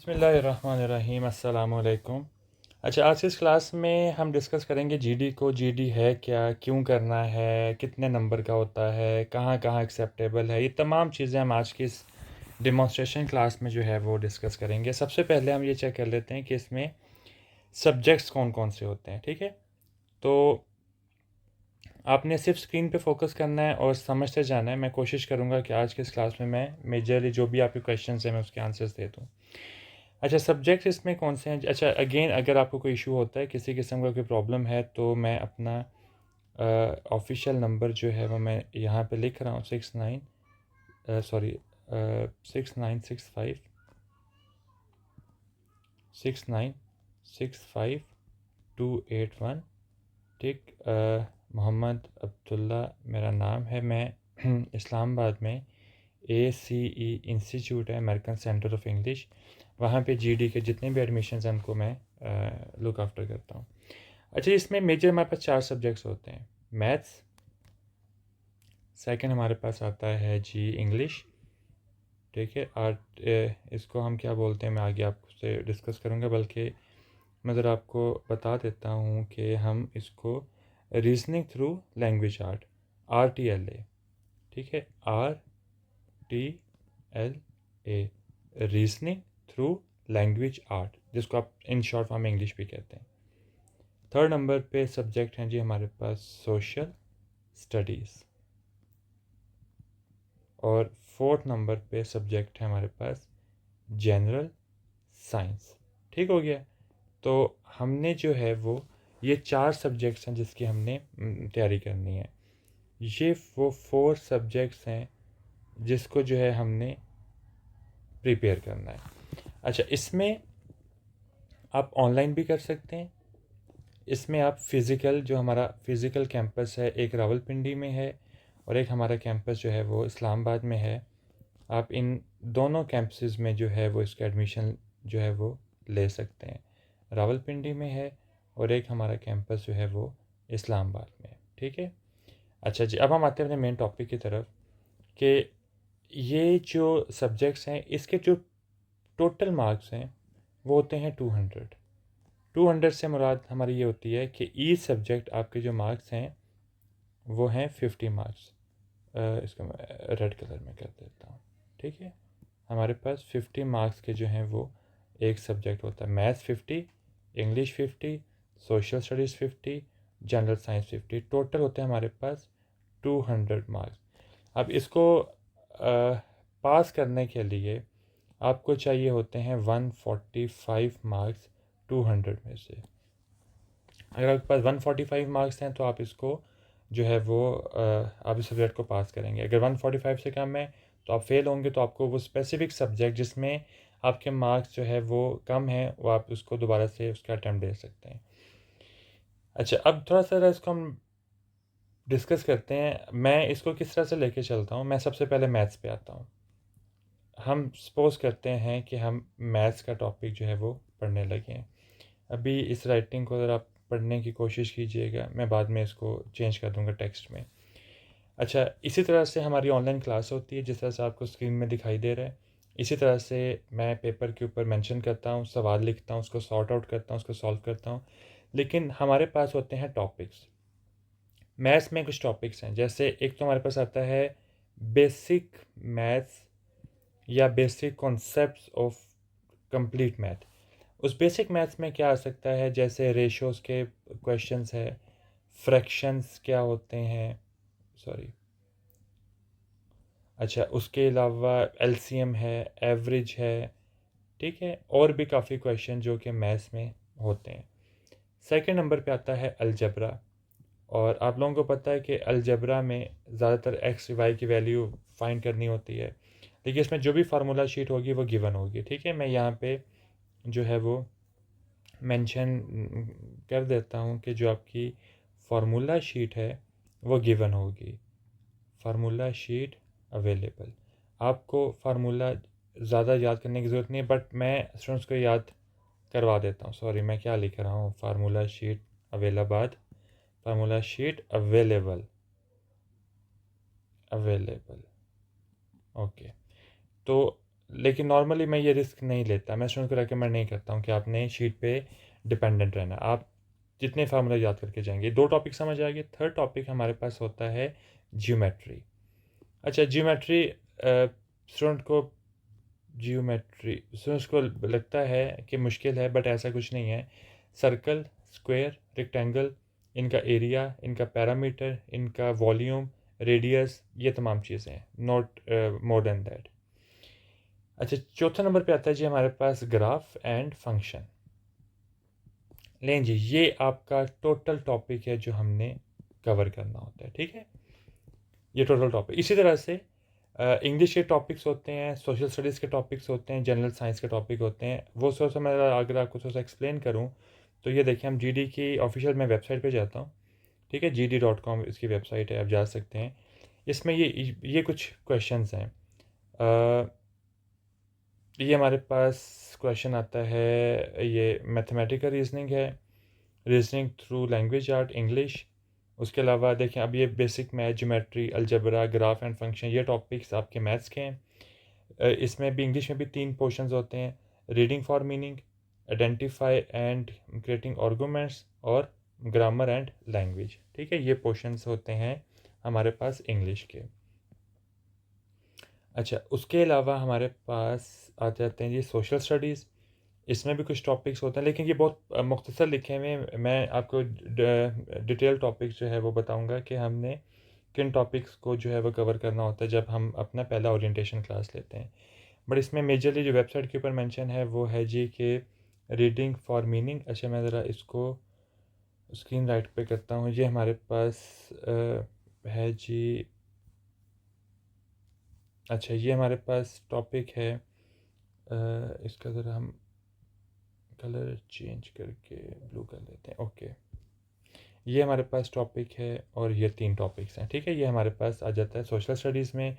बिस्मिल्लाहिर्रहमानिर्रहीम अस्सलाम वालेकुम। अच्छा, आज की इस क्लास में हम डिस्कस करेंगे जीडी को। जीडी है क्या, क्यों करना है, कितने नंबर का होता है, कहाँ कहाँ एक्सेप्टेबल है, ये तमाम चीज़ें हम आज की इस डेमोंस्ट्रेशन क्लास में जो है वो डिस्कस करेंगे। सबसे पहले हम ये चेक कर लेते हैं कि इसमें सब्जेक्ट्स कौन कौन से होते हैं। ठीक है, तो आपने सिर्फ स्क्रीन पे फोकस करना है और समझते जाना है। मैं कोशिश करूँगा कि आज के इस क्लास में मैं मेजरली जो भी आपके क्वेश्चन हैं मैं उसके आंसर्स दे दूँ। अच्छा, सब्जेक्ट्स इसमें कौन से हैं? अच्छा, अगेन अगर आपको कोई इशू होता है, किसी किस्म का कोई प्रॉब्लम है, तो मैं अपना ऑफिशियल नंबर जो है वो मैं यहाँ पे लिख रहा हूँ, 6965 ठीक। मोहम्मद अब्दुल्ला मेरा नाम है। मैं इस्लामाबाद में ACE इंस्टीट्यूट है, अमेरिकन सेंटर ऑफ इंग्लिश, वहाँ पे जीडी के जितने भी एडमिशन्स हैं उनको मैं लुक आफ्टर करता हूँ। अच्छा, इसमें मेजर हमारे पास 4 सब्जेक्ट्स होते हैं। मैथ्स, सेकंड हमारे पास आता है जी इंग्लिश, ठीक है। आर्ट, इसको हम क्या बोलते हैं मैं आगे आपसे डिस्कस करूँगा, बल्कि मैं ज़रा आपको बता देता हूँ कि हम इसको reasoning through language art, RTLA, ठीक है, RTLA, reasoning through language art, जिसको आप इन शॉर्ट फॉर्म में इंग्लिश भी कहते हैं। थर्ड नंबर पे सब्जेक्ट हैं जी हमारे पास सोशल स्टडीज़, और फोर्थ नंबर पे सब्जेक्ट है हमारे पास जनरल साइंस। ठीक हो गया। तो हमने जो है वो ये 4 सब्जेक्ट्स हैं जिसकी हमने तैयारी करनी है। ये वो 4 सब्जेक्ट्स हैं जिसको जो है हमने प्रिपेयर करना है। अच्छा, इसमें आप ऑनलाइन भी कर सकते हैं। इसमें आप फ़िज़िकल, जो हमारा फ़िज़िकल कैंपस है, एक रावलपिंडी में है और एक हमारा कैंपस जो है वो इस्लामाबाद में है। आप इन दोनों कैंपसेस में जो है वो इसका एडमिशन जो है वो ले सकते हैं। रावलपिंडी में है और एक हमारा कैंपस जो है वो इस्लामाबाद में है। ठीक है। अच्छा जी, अब हम आते हैं अपने मेन टॉपिक की तरफ कि ये जो सब्जेक्ट्स हैं इसके जो टोटल मार्क्स हैं वो होते हैं 200। 200 से मुराद हमारी ये होती है कि ईच सब्जेक्ट आपके जो मार्क्स हैं वो हैं 50 मार्क्स। इसको मैं रेड कलर में कर देता हूँ। ठीक है, हमारे पास 50 मार्क्स के जो हैं वो एक सब्जेक्ट होता है। Maths 50, English 50, social studies 50, general science 50, total होते हैं हमारे पास 200 मार्क्स। अब इसको पास करने के लिए आपको चाहिए होते हैं 145 मार्क्स 200 में से। अगर आपके पास 145 मार्क्स हैं तो आप इसको जो है वो आप इस सब्जेक्ट को पास करेंगे। अगर 145 से कम है तो आप फेल होंगे, तो आपको वो स्पेसिफिक सब्जेक्ट जिसमें आपके मार्क्स जो है वो कम हैं वो आप उसको दोबारा से उसका अटैम्प्ट दे सकते हैं। अच्छा, अब थोड़ा सा इसको हम डिस्कस करते हैं। मैं इसको किस तरह से लेके चलता हूँ। मैं सबसे पहले मैथ्स पे आता हूँ। हम सपोज़ करते हैं कि हम मैथ्स का टॉपिक जो है वो पढ़ने लगे हैं। अभी इस राइटिंग को अगर आप पढ़ने की कोशिश कीजिएगा, मैं बाद में इसको चेंज कर दूंगा टेक्स्ट में। अच्छा, इसी तरह से हमारी ऑनलाइन क्लास होती है, जिस तरह से आपको स्क्रीन में दिखाई दे रहा है। इसी तरह से मैं पेपर के ऊपर मेंशन करता हूँ, सवाल लिखता हूँ, उसको सॉर्ट आउट करता हूँ, उसको सॉल्व करता हूँ। लेकिन हमारे पास होते हैं टॉपिक्स। मैथ्स में कुछ टॉपिक्स हैं, जैसे एक तो हमारे पास आता है बेसिक मैथ्स या basic concepts of complete math. उस बेसिक मैथ्स में क्या आ सकता है, जैसे रेशोज़ के क्वेश्चंस है, फ्रैक्शंस क्या होते हैं, सॉरी, अच्छा, उसके अलावा एलसीएम है, एवरेज है, ठीक है, और भी काफ़ी क्वेश्चन जो कि मैथ्स में होते हैं। सेकंड नंबर पे आता है अलजबरा, और आप लोगों को पता है कि अलजबरा में ज़्यादातर एक्स वाई की वैल्यू फाइंड करनी होती है, लेकिन इसमें जो भी फार्मूला शीट होगी वो गिवन होगी। ठीक है, मैं यहाँ पे जो है वो मेंशन कर देता हूँ कि जो आपकी फार्मूला शीट है वो गिवन होगी। Formula sheet available. आपको फार्मूला ज़्यादा याद करने की ज़रूरत नहीं है, बट मैं स्टूडेंट्स को याद करवा देता हूँ। सॉरी, मैं क्या लिख रहा हूँ, formula sheet available, formula sheet available, available. Okay, तो लेकिन नॉर्मली मैं ये रिस्क नहीं लेता, मैं स्टूडेंट को रेकमेंड नहीं करता हूँ कि आपने शीट पे डिपेंडेंट रहना। आप जितने फार्मूला याद करके जाएंगे, 2 टॉपिक समझ आ गए। थर्ड टॉपिक हमारे पास होता है ज्योमेट्री। अच्छा, ज्योमेट्री स्टूडेंट्स को लगता है कि मुश्किल है, बट ऐसा कुछ नहीं है। सर्कल, स्क्वायर, रेक्टेंगल, इनका एरिया, इनका पैरामीटर, इनका वॉल्यूम, रेडियस, ये तमाम चीज़ें हैं, नॉट मोर देन दैट। अच्छा, चौथा नंबर पे आता है जी हमारे पास ग्राफ एंड फंक्शन। लें जी, ये आपका टोटल टॉपिक है जो हमने कवर करना होता है, ठीक है। ये टोटल टॉपिक। इसी तरह से इंग्लिश के टॉपिक्स होते हैं, सोशल स्टडीज़ के टॉपिक्स होते हैं, जनरल साइंस के टॉपिक होते हैं। वो सोच मैं अगर आपको थोड़ा सा एक्सप्लेन करूँ तो ये देखिए, हम जीडी की ऑफिशियल मैं वेबसाइट पे जाता हूँ, ठीक है, gd.com इसकी वेबसाइट है, आप जा सकते हैं। इसमें ये कुछ क्वेश्चंस हैं। ये हमारे पास क्वेश्चन आता है, ये मैथमेटिकल रीजनिंग है, reasoning through language art English. उसके अलावा देखें, अब ये basic math, geometry, algebra, graph and function, ये टॉपिक्स आपके मैथ्स के हैं। इसमें भी इंग्लिश में भी 3 पोर्शंस होते हैं, reading for meaning, identify and creating arguments, और ग्रामर एंड लैंग्वेज, ठीक है। ये पोर्शंस होते हैं हमारे पास इंग्लिश के। अच्छा, उसके अलावा हमारे पास आ जाते हैं जी सोशल स्टडीज़। इसमें भी कुछ टॉपिक्स होते हैं, लेकिन ये बहुत मुख्तसर लिखे हुए हैं। मैं आपको डिटेल टॉपिक्स जो है वो बताऊंगा कि हमने किन टॉपिक्स को जो है वो कवर करना होता है जब हम अपना पहला ओरिएंटेशन क्लास लेते हैं। बट इसमें मेजरली जो वेबसाइट के ऊपर मेंशन है वो है जी कि रीडिंग फॉर मीनिंग। अच्छा, मैं ज़रा इसको स्क्रीन राइट पे करता हूँ। ये हमारे पास है जी। अच्छा, ये हमारे पास टॉपिक है, इसका ज़रा हम कलर चेंज करके ब्लू कर लेते हैं। ओके, ये हमारे पास टॉपिक है और ये 3 टॉपिक्स हैं, ठीक है। ये हमारे पास आ जाता है सोशल स्टडीज़ में।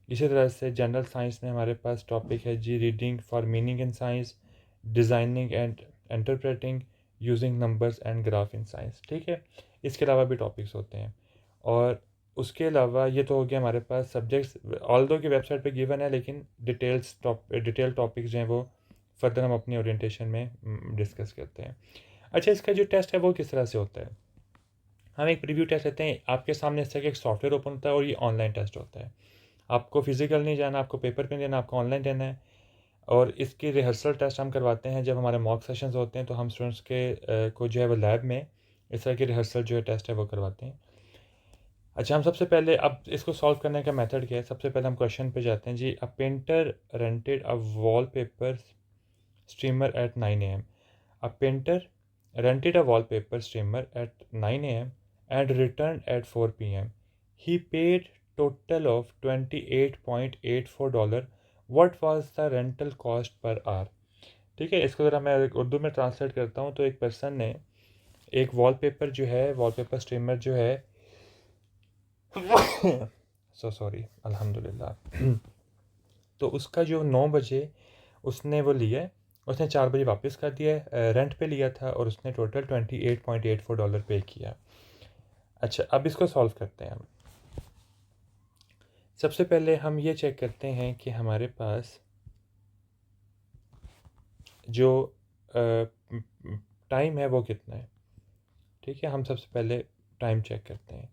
इसी तरह से जनरल साइंस में हमारे पास टॉपिक है जी reading for meaning in science, designing and interpreting using numbers and graph in science, ठीक है। इसके अलावा भी टॉपिक्स होते हैं। और उसके अलावा ये तो हो गया हमारे पास सब्जेक्ट्स, ऑल्दो की वेबसाइट पे गिवन है, लेकिन डिटेल टॉपिक्स जो हैं वो फर्दर हम अपनी ओरिएंटेशन में डिस्कस करते हैं। अच्छा, इसका जो टेस्ट है वो किस तरह से होता है। हम एक प्रीव्यू टेस्ट लेते हैं, आपके सामने इस तरह का एक सॉफ्टवेयर ओपन होता है और ये ऑनलाइन टेस्ट होता है। आपको फिजिकल नहीं जाना, आपको पेपर पे नहीं देना, आपको ऑनलाइन देना है। और इसकी रिहर्सल टेस्ट हम करवाते हैं जब हमारे मॉक सेशंस होते हैं, तो हम स्टूडेंट्स के को जो है वो लैब में इस तरह की रिहर्सल जो है टेस्ट है वो करवाते हैं। अच्छा, हम सबसे पहले अब इसको सॉल्व करने का मेथड क्या है। सबसे पहले हम क्वेश्चन पे जाते हैं जी। A painter rented a wallpaper streamer at 9 a.m. A painter rented a wallpaper streamer at 9 a.m. and returned at 4 p.m. He paid total of $28.84. What was the rental cost per hour? ठीक है, इसको ज़रा मैं उर्दू में translate करता हूँ। तो एक पर्सन ने एक वॉलपेपर जो है, वॉलपेपर स्ट्रीमर जो है सॉरी, अल्हम्दुलिल्लाह। तो उसका जो 9 बजे उसने वो लिया है, उसने 4 बजे वापस कर दिया है। रेंट पे लिया था और उसने टोटल $28.84 पे किया। अच्छा, अब इसको सॉल्व करते हैं हम। सबसे पहले हम ये चेक करते हैं कि हमारे पास जो टाइम है वो कितना है, ठीक है। हम सबसे पहले टाइम चेक करते हैं।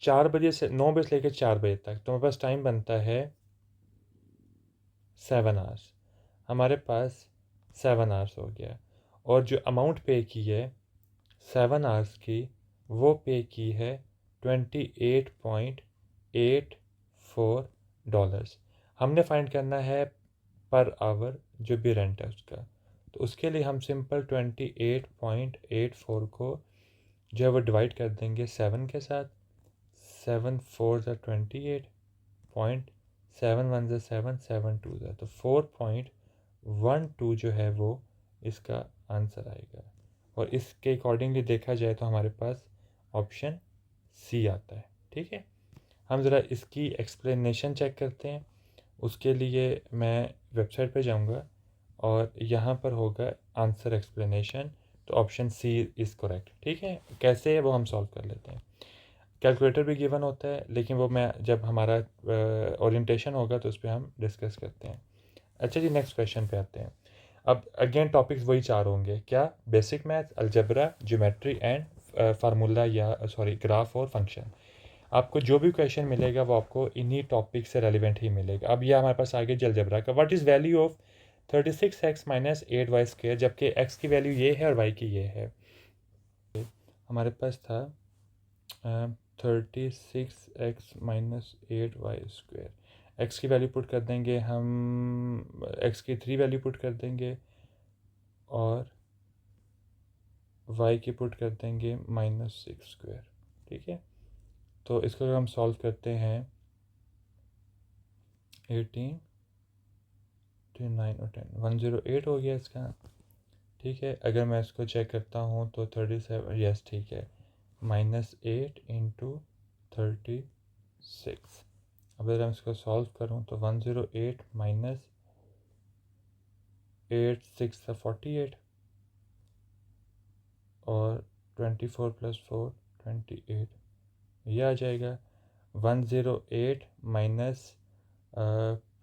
4 बजे से 9 बजे से लेकर 4 बजे तक तो हमारे पास टाइम बनता है 7 आवर्स। हमारे पास 7 आवर्स हो गया। और जो अमाउंट पे की है 7 आवर्स की, वो पे की है $28.84। हमने फाइंड करना है पर आवर जो भी रेंट है उसका। तो उसके लिए हम सिंपल 28.84 को जो है वो डिवाइड कर देंगे 7 के साथ। 7 4 ज़ा 28, 7 1 ज़ा 7, 7 2 ज़ा, तो 4.12 जो है वो इसका आंसर आएगा। और इसके अकॉर्डिंगली देखा जाए तो हमारे पास ऑप्शन सी आता है, ठीक है। हम ज़रा इसकी एक्सप्लेनेशन चेक करते हैं। उसके लिए मैं वेबसाइट पे जाऊंगा और यहाँ पर होगा आंसर एक्सप्लेनेशन, तो ऑप्शन सी इज़ करेक्ट, ठीक है। कैसे है वो हम सॉल्व कर लेते हैं। कैलकुलेटर भी गिवन होता है, लेकिन वो मैं जब हमारा ओरिएंटेशन होगा तो उस पर हम डिस्कस करते हैं। अच्छा जी, नेक्स्ट क्वेश्चन पे आते हैं। अब अगेन टॉपिक्स वही चार होंगे, क्या? Basic math, algebra, geometry and formula या सॉरी ग्राफ और फंक्शन। आपको जो भी क्वेश्चन मिलेगा वो आपको इन्हीं टॉपिक से रेलिवेंट ही मिलेगा। अब यह हमारे पास आगे अलजेब्रा का, what is value of 36x minus 8y square, जबकि x की वैल्यू ये है और y की ये है। हमारे पास था 36x minus 8y square. X की वैल्यू पुट कर देंगे हम, एक्स की 3 वैल्यू पुट कर देंगे और y की पुट कर देंगे -6 स्क्वेयर। ठीक है, तो इसको अगर हम सॉल्व करते हैं 18 to 9 और 10, 108 हो गया इसका। ठीक है, अगर मैं इसको चेक करता हूँ तो 37, यस ठीक है, -8 इंटू 36। अब अगर मैं इसको सॉल्व करूँ तो 108 माइनस 8 6 48 और 24 प्लस 4 28, ये आ जाएगा। 108 माइनस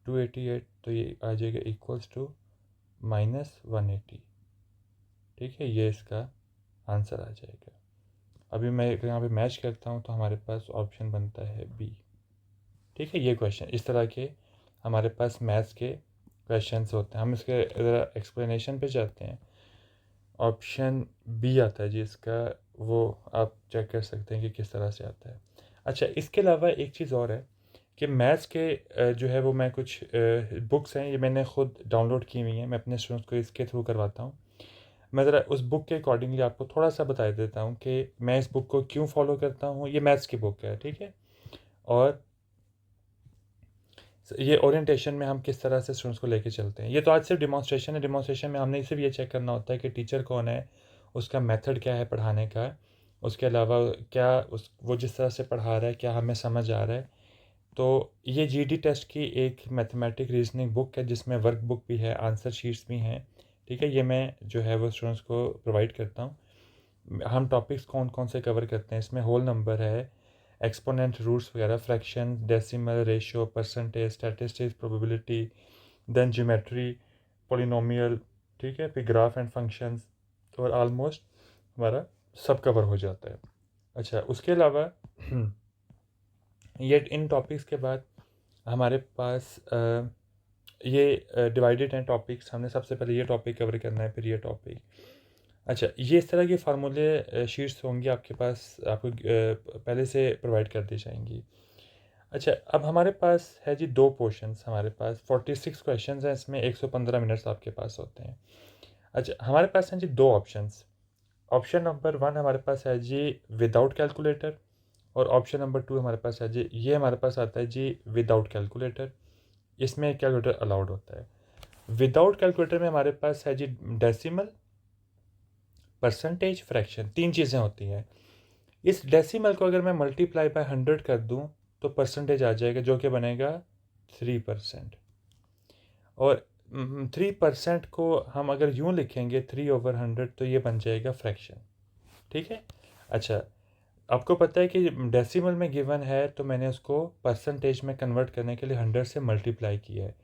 288, तो ये आ जाएगा इक्वल्स टू -180। ठीक है, ये इसका आंसर आ जाएगा। अभी मैं यहाँ पे मैच करता हूँ तो हमारे पास ऑप्शन बनता है बी। ठीक है, ये क्वेश्चन इस तरह के हमारे पास मैथ्स के क्वेश्चंस होते हैं। हम इसके ज़रा एक्सप्लेनेशन पे जाते हैं। ऑप्शन बी आता है जी इसका, वो आप चेक कर सकते हैं कि किस तरह से आता है। अच्छा, इसके अलावा एक चीज़ और है कि मैथ्स के जो है वो मैं कुछ बुक्स हैं, ये मैंने ख़ुद डाउनलोड की हुई हैं, मैं अपने स्टूडेंट्स को इसके थ्रू करवाता हूँ। मैं ज़रा उस बुक के अकॉर्डिंगली आपको थोड़ा सा बता देता हूँ कि मैं इस बुक को क्यों फॉलो करता हूँ। ये मैथ्स की बुक है, ठीक है, और ये ओरिएंटेशन में हम किस तरह से स्टूडेंट्स को लेके चलते हैं। ये तो आज सिर्फ डिमॉन्स्ट्रेशन है, डिमॉन्स्ट्रेशन में हमने सिर्फ ये चेक करना होता है कि टीचर कौन है, उसका मेथड क्या है पढ़ाने का, उसके अलावा क्या वो जिस तरह से पढ़ा रहा है क्या हमें समझ आ रहा है। तो ये जीडी टेस्ट की एक मैथमेटिक रीजनिंग बुक है जिसमें वर्क बुक भी है, आंसर शीट्स भी हैं। ठीक है, ये मैं जो है वो स्टूडेंट्स को प्रोवाइड करता हूँ। हम टॉपिक्स कौन कौन से कवर करते हैं, इसमें होल नंबर है, एक्सपोनेंट, रूट्स वगैरह, fraction, decimal, ratio, percentage, statistics, probability, then geometry, polynomial, ठीक है, फिर ग्राफ एंड फंक्शंस, और ऑलमोस्ट हमारा सब कवर हो जाता है। अच्छा, उसके अलावा ये इन टॉपिक्स के बाद हमारे पास ये डिवाइडेड हैं टॉपिक्स। हमने सबसे पहले ये टॉपिक कवर करना है, फिर ये टॉपिक। अच्छा, ये इस तरह के फार्मूले शीट्स होंगी आपके पास, आपको पहले से प्रोवाइड कर दी जाएंगी। अच्छा, अब हमारे पास है जी 2 पोर्शंस, हमारे पास 46 क्वेश्चंस हैं, इसमें 115 मिनट्स आपके पास होते हैं। अच्छा, हमारे पास हैं जी 2 ऑप्शंस। ऑप्शन नंबर 1 हमारे पास है जी विदाउट कैलकुलेटर, और ऑप्शन नंबर 2 हमारे पास है जी, ये हमारे पास आता है जी विदाउट कैलकुलेटर। इसमें कैलकुलेटर अलाउड होता है। विदाउट कैलकुलेटर में हमारे पास है जी डेसिमल, परसेंटेज, फ्रैक्शन, 3 चीज़ें होती हैं। इस डेसिमल को अगर मैं मल्टीप्लाई बाय 100 कर दूं तो परसेंटेज आ जाएगा, जो कि बनेगा 3%। और 3% को हम अगर यूँ लिखेंगे 3/100 तो ये बन जाएगा फ्रैक्शन। ठीक है। अच्छा, आपको पता है कि डेसिमल में गिवन है तो मैंने उसको परसेंटेज में कन्वर्ट करने के लिए 100 से मल्टीप्लाई किया है।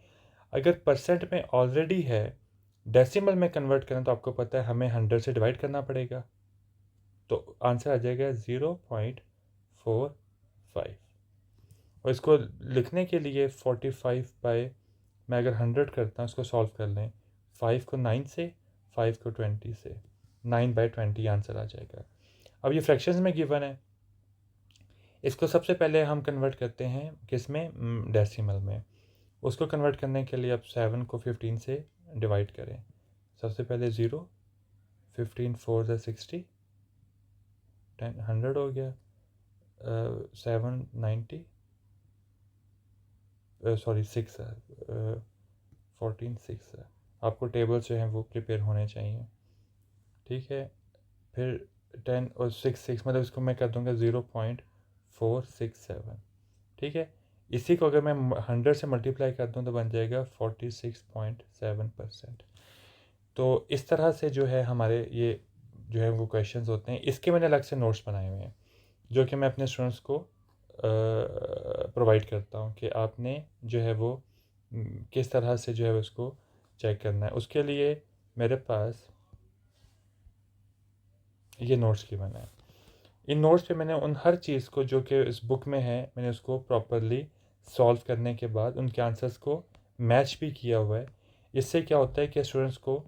अगर परसेंट में ऑलरेडी है, डेसिमल में कन्वर्ट करें तो आपको पता है हमें 100 से डिवाइड करना पड़ेगा, तो आंसर आ जाएगा 0.45। और इसको लिखने के लिए 45 बाय, मैं अगर 100 करता हूँ, इसको सॉल्व कर लें, 5 को 9 से, 5 को 20 से, 9/20 आंसर आ जाएगा। अब ये फ्रैक्शंस में गिवन है, इसको सबसे पहले हम कन्वर्ट करते हैं किस में, डेसिमल में। उसको कन्वर्ट करने के लिए अब 7 को 15 से डिवाइड करें। सबसे पहले 0, 15 4 ज़ा 60, 10 100 हो गया, 7 90, सॉरी 6 है, 14 6 है। आपको टेबल जो हैं वो प्रिपेयर होने चाहिए। ठीक है, फिर 10 और 6 मतलब इसको मैं कर दूंगा 0.467। ठीक है, इसी को अगर मैं 100 से मल्टीप्लाई कर दूं तो बन जाएगा 46.7%। तो इस तरह से जो है हमारे ये जो है वो क्वेश्चंस होते हैं। इसके मैंने अलग से नोट्स बनाए हुए हैं, जो कि मैं अपने स्टूडेंट्स को प्रोवाइड करता हूँ कि आपने जो है वो किस तरह से जो है उसको चेक करना है। उसके लिए मेरे पास ये नोट्स की बना है। इन नोट्स पे मैंने उन हर चीज़ को जो कि इस बुक में है, मैंने उसको प्रॉपरली सॉल्व करने के बाद उनके आंसर्स को मैच भी किया हुआ है। इससे क्या होता है कि स्टूडेंट्स को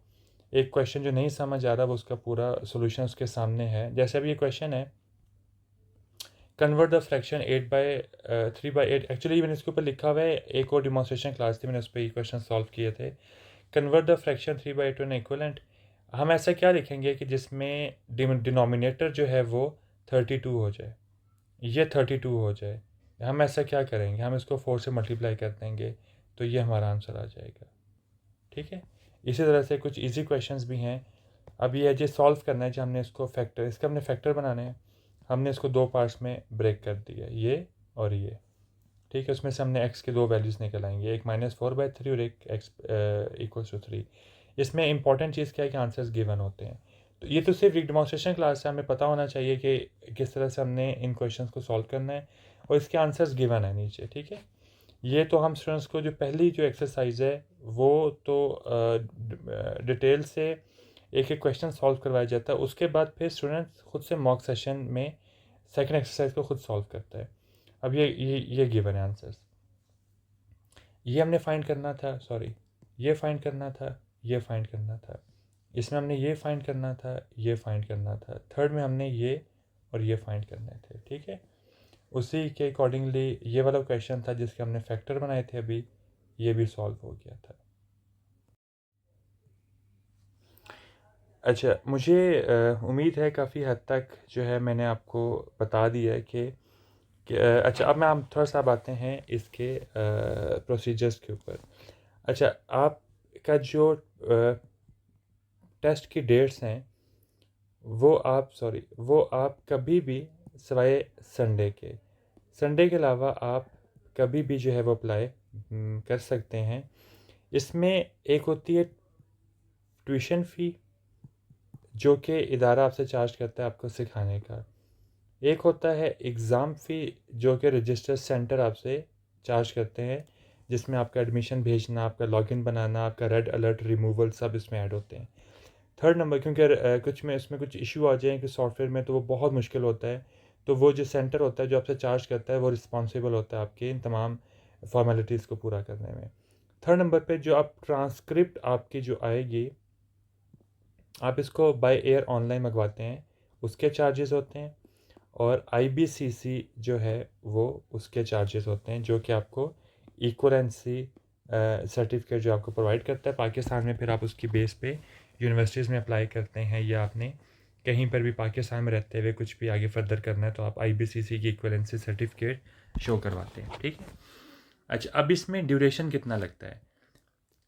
एक क्वेश्चन जो नहीं समझ आ रहा वो उसका पूरा सोल्यूशन उसके सामने है। जैसे अभी ये क्वेश्चन है, कन्वर्ट द फ्रैक्शन 3/8। एक्चुअली मैंने इसके ऊपर लिखा हुआ है, एक और डिमॉन्स्ट्रेशन क्लास थी, मैंने उस पर ये क्वेश्चन सॉल्व किए थे। Convert the fraction 3/8 an equivalent. हम ऐसा क्या लिखेंगे कि जिसमें डिनोमिनेटर जो है वो 32 हो जाए, ये 32 हो जाए। हम ऐसा क्या करेंगे, हम इसको 4 से मल्टीप्लाई कर देंगे तो ये हमारा आंसर आ जाएगा। ठीक है, इसी तरह से कुछ इजी क्वेश्चंस भी हैं। अब ये जो सॉल्व करना है, जो हमने इसको फैक्टर, इसके हमने फैक्टर बनाने हैं, हमने इसको दो पार्ट्स में ब्रेक कर दिया, ये और ये। ठीक है, उसमें से हमने x के दो वैल्यूज़ निकल आएंगे, एक -4/3 और एक x = 3। इसमें इंपॉर्टेंट चीज़ क्या है कि आंसर्स गिवन होते हैं। तो ये तो सिर्फ एक डिमॉन्स्ट्रेशन क्लास है, हमें पता होना चाहिए कि किस तरह से हमने इन क्वेश्चंस को सॉल्व करना है, और इसके आंसर्स गिवन है नीचे। ठीक है, ये तो हम स्टूडेंट्स को जो पहली जो एक्सरसाइज है वो तो डिटेल से एक एक क्वेश्चन सॉल्व करवाया जाता है। उसके बाद फिर स्टूडेंट्स खुद से मॉक सेशन में सेकंड एक्सरसाइज को खुद सॉल्व करता है। अब ये गिवन है आंसर्स, ये हमने फाइंड करना था, सॉरी ये फाइंड करना था, ये फाइंड करना था, इसमें हमने ये फाइंड करना था, ये फाइंड करना था, थर्ड में हमने ये और ये फाइंड करने थे। ठीक है, उसी के अकॉर्डिंगली ये वाला क्वेश्चन था जिसके हमने फैक्टर बनाए थे, अभी ये भी सॉल्व हो गया था। अच्छा, मुझे उम्मीद है काफ़ी हद तक जो है मैंने आपको बता दिया है कि अच्छा, अब मैं हम थोड़ा सा बातें हैं इसके प्रोसीजर्स के ऊपर। अच्छा, आपका जो टेस्ट की डेट्स हैं वो आप कभी भी सिवाय संडे के अलावा आप कभी भी जो है वो अप्लाई कर सकते हैं। इसमें एक होती है ट्यूशन फ़ी, जो कि इदारा आपसे चार्ज करता है आपको सिखाने का। एक होता है एग्ज़ाम फ़ी, जो कि रजिस्टर सेंटर आपसे चार्ज करते हैं, जिसमें आपका एडमिशन भेजना, आपका लॉगिन बनाना, आपका रेड अलर्ट रिमूवल सब इसमें ऐड होते हैं। थर्ड नंबर, क्योंकि कुछ में इसमें कुछ इशू आ जाए कि सॉफ्टवेयर में, तो वो बहुत मुश्किल होता है, तो वो जो सेंटर होता है जो आपसे चार्ज करता है वो रिस्पॉन्सिबल होता है आपके इन तमाम फॉर्मेलिटीज़ को पूरा करने में। थर्ड नंबर पे जो आप ट्रांसक्रिप्ट आपकी जो आएगी, आप इसको बाय एयर ऑनलाइन मंगवाते हैं, उसके चार्जेस होते हैं, और IBCC जो है वो उसके चार्जेस होते हैं, जो कि आपको इक्वलेंसी सर्टिफिकेट जो आपको प्रोवाइड करता है पाकिस्तान में। फिर आप उसकी बेस पे यूनिवर्सिटीज़ में अप्लाई करते हैं, या आपने कहीं पर भी पाकिस्तान में रहते हुए कुछ भी आगे फर्दर करना है तो आप IBCC की इक्वलेंसी सर्टिफिकेट शो करवाते हैं। ठीक है, अच्छा, अब इसमें ड्यूरेशन कितना लगता है।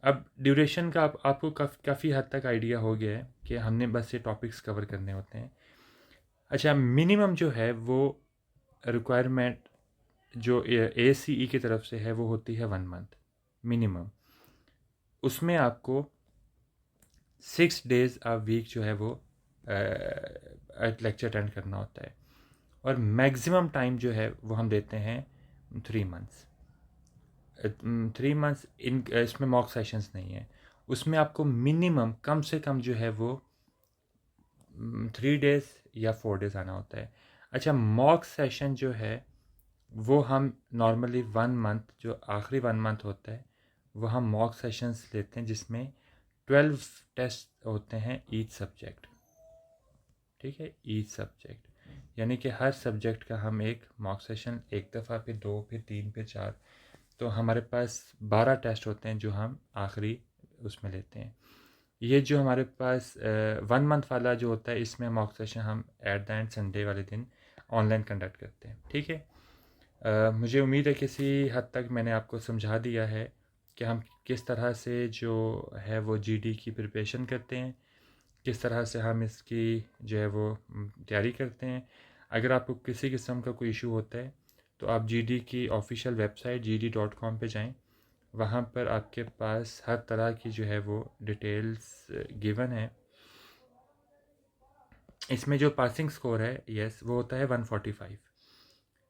अब ड्यूरेशन का आपको काफ़ी हद तक आइडिया हो गया है कि हमने बस ये टॉपिक्स कवर करने होते हैं। अच्छा, मिनिमम जो है वो रिक्वायरमेंट जो ACE की तरफ से है वो होती है 1 मंथ मिनिमम। उसमें आपको 6 डेज़ अ वीक जो है वो लेक्चर अटेंड करना होता है, और मैक्सिमम टाइम जो है वो हम देते हैं 3 मंथ्स। 3 मंथ्स इसमें मॉक सेशंस नहीं है, उसमें आपको मिनिमम कम से कम जो है वो 3 डेज़ या 4 डेज़ आना होता है। अच्छा, मॉक सेशन जो है वो हम नॉर्मली 1 मंथ, जो आखिरी 1 मंथ होता है वो हम मॉक सेशंस लेते हैं, जिसमें 12 टेस्ट होते हैं ईच सब्जेक्ट। ठीक है, ईच सब्जेक्ट यानी कि हर सब्जेक्ट का हम एक मॉक सेशन, एक दफ़ा, फिर 2, फिर 3, फिर 4, तो हमारे पास 12 टेस्ट होते हैं जो हम आखिरी उसमें लेते हैं। ये जो हमारे पास 1 मंथ वाला जो होता है, इसमें मॉक सेशन हम एट द एंड संडे वाले दिन ऑनलाइन कंडक्ट करते हैं। ठीक है, मुझे उम्मीद है किसी हद तक मैंने आपको समझा दिया है कि हम किस तरह से जो है वो GD की प्रिपरेशन करते हैं, किस तरह से हम इसकी जो है वो तैयारी करते हैं। अगर आपको किसी किस्म का कोई इशू होता है तो आप GD की ऑफिशियल वेबसाइट gd.com पे जाएं, वहाँ पर आपके पास हर तरह की जो है वो डिटेल्स गिवन है। इसमें जो पासिंग स्कोर है यस वो होता है 145।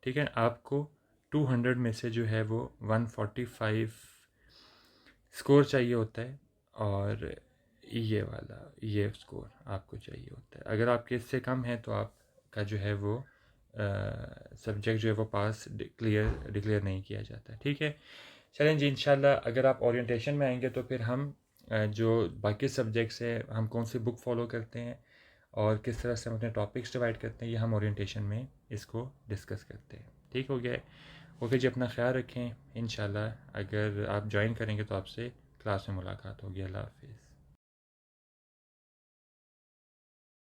ठीक है, आपको 200 में से जो है वो 145 स्कोर चाहिए होता है, और ये स्कोर आपको चाहिए होता है। अगर आपके इससे कम है तो आपका जो है वो सब्जेक्ट जो है वो पास डिक्लेयर नहीं किया जाता। ठीक है, चलें जी, इंशाल्लाह अगर आप ओरिएंटेशन में आएंगे तो फिर हम जो बाकी सब्जेक्ट्स है हम कौन सी बुक फॉलो करते हैं और किस तरह से हम अपने टॉपिक्स डिवाइड करते हैं, ये हम ओरिएंटेशन में इसको डिस्कस करते हैं। ठीक हो गया है? ओके जी, अपना ख्याल रखें। इंशाल्लाह अगर आप ज्वाइन करेंगे तो आपसे क्लास में मुलाकात होगी। अल्लाह हाफिज़।